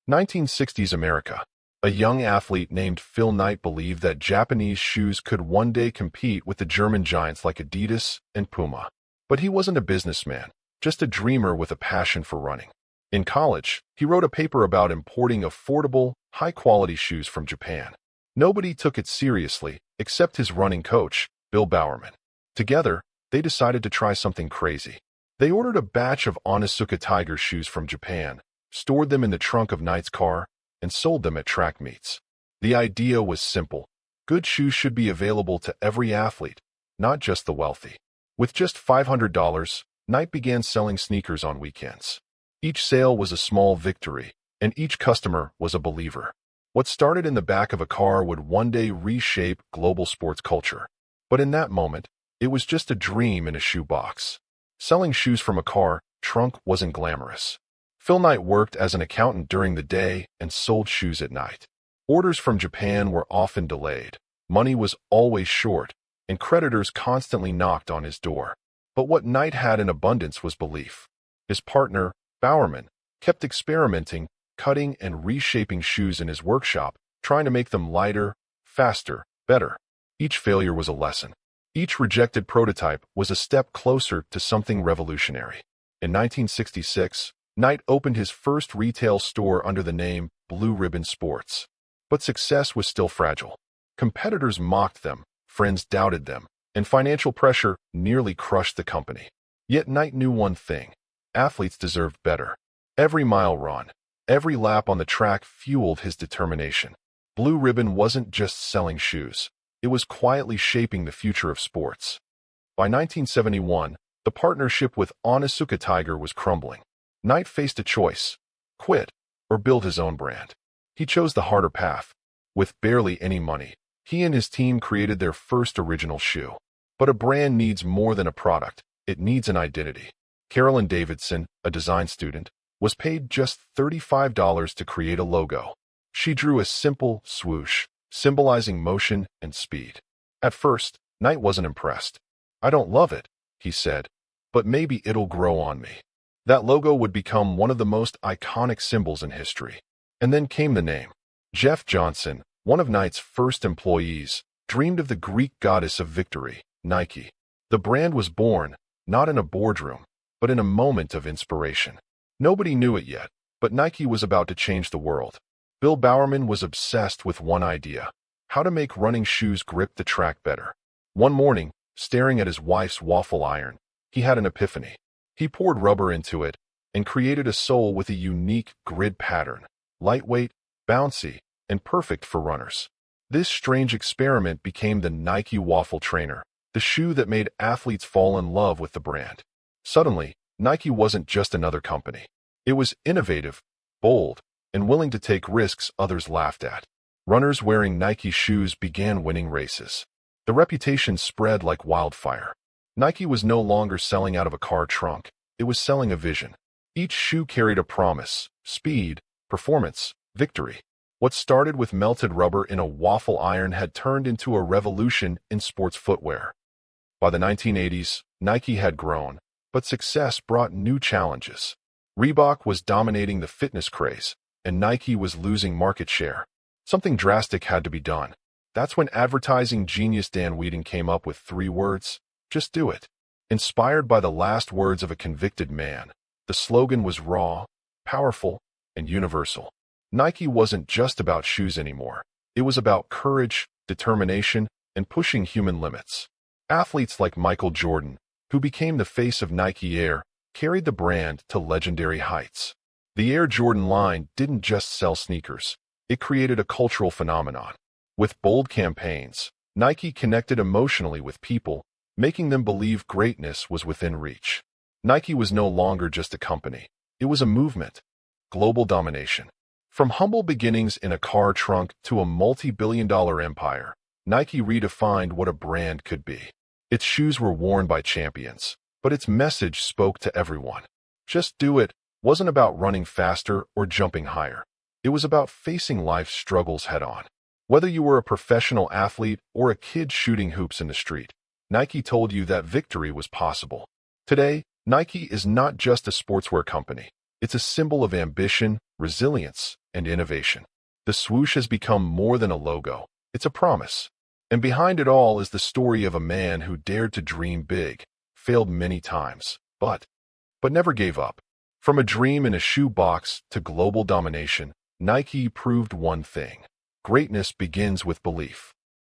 1960s America. A young athlete named Phil Knight believed that Japanese shoes could one day compete with the German giants like Adidas and Puma. But he wasn't a businessman, just a dreamer with a passion for running. In college, he wrote a paper about importing affordable, high-quality shoes from Japan. Nobody took it seriously, except his running coach, Bill Bowerman. Together, they decided to try something crazy. They ordered a batch of Onitsuka Tiger shoes from Japan, stored them in the trunk of Knight's car, and sold them at track meets. The idea was simple. Good shoes should be available to every athlete, not just the wealthy. With just $500, Knight began selling sneakers on weekends. Each sale was a small victory, and each customer was a believer. What started in the back of a car would one day reshape global sports culture. But in that moment, it was just a dream in a shoebox. Selling shoes from a car trunk wasn't glamorous. Phil Knight worked as an accountant during the day and sold shoes at night. Orders from Japan were often delayed. Money was always short, and creditors constantly knocked on his door. But what Knight had in abundance was belief. His partner, Bowerman, kept experimenting, cutting and reshaping shoes in his workshop, trying to make them lighter, faster, better. Each failure was a lesson. Each rejected prototype was a step closer to something revolutionary. In 1966, Knight opened his first retail store under the name Blue Ribbon Sports. But success was still fragile. Competitors mocked them, friends doubted them, and financial pressure nearly crushed the company. Yet Knight knew one thing: athletes deserved better. Every mile run, every lap on the track fueled his determination. Blue Ribbon wasn't just selling shoes. It was quietly shaping the future of sports. By 1971, the partnership with Onitsuka Tiger was crumbling. Knight faced a choice: quit or build his own brand. He chose the harder path. With barely any money, he and his team created their first original shoe. But a brand needs more than a product. It needs an identity. Carolyn Davidson, a design student, was paid just $35 to create a logo. She drew a simple swoosh, symbolizing motion and speed. At first, Knight wasn't impressed. "I don't love it," he said, "but maybe it'll grow on me." That logo would become one of the most iconic symbols in history. And then came the name. Jeff Johnson, one of Knight's first employees, dreamed of the Greek goddess of victory, Nike. The brand was born, not in a boardroom, but in a moment of inspiration. Nobody knew it yet, but Nike was about to change the world. Bill Bowerman was obsessed with one idea: how to make running shoes grip the track better. One morning, staring at his wife's waffle iron, he had an epiphany. He poured rubber into it and created a sole with a unique grid pattern, lightweight, bouncy, and perfect for runners. This strange experiment became the Nike Waffle Trainer, the shoe that made athletes fall in love with the brand. Suddenly, Nike wasn't just another company. It was innovative, bold, and willing to take risks others laughed at. Runners wearing Nike shoes began winning races. The reputation spread like wildfire. Nike was no longer selling out of a car trunk. It was selling a vision. Each shoe carried a promise: speed, performance, victory. What started with melted rubber in a waffle iron had turned into a revolution in sports footwear. By the 1980s, Nike had grown, but success brought new challenges. Reebok was dominating the fitness craze, and Nike was losing market share. Something drastic had to be done. That's when advertising genius Dan Whedon came up with 3 words: just do it. Inspired by the last words of a convicted man, the slogan was raw, powerful, and universal. Nike wasn't just about shoes anymore. It was about courage, determination, and pushing human limits. Athletes like Michael Jordan, who became the face of Nike Air, carried the brand to legendary heights. The Air Jordan line didn't just sell sneakers. It created a cultural phenomenon. With bold campaigns, Nike connected emotionally with people, making them believe greatness was within reach. Nike was no longer just a company. It was a movement. Global domination. From humble beginnings in a car trunk to a multi-billion-dollar empire, Nike redefined what a brand could be. Its shoes were worn by champions, but its message spoke to everyone. Just do it wasn't about running faster or jumping higher. It was about facing life's struggles head-on. Whether you were a professional athlete or a kid shooting hoops in the street, Nike told you that victory was possible. Today, Nike is not just a sportswear company. It's a symbol of ambition, resilience, and innovation. The swoosh has become more than a logo. It's a promise. And behind it all is the story of a man who dared to dream big, failed many times, but never gave up. From a dream in a shoebox to global domination, Nike proved one thing. Greatness begins with belief.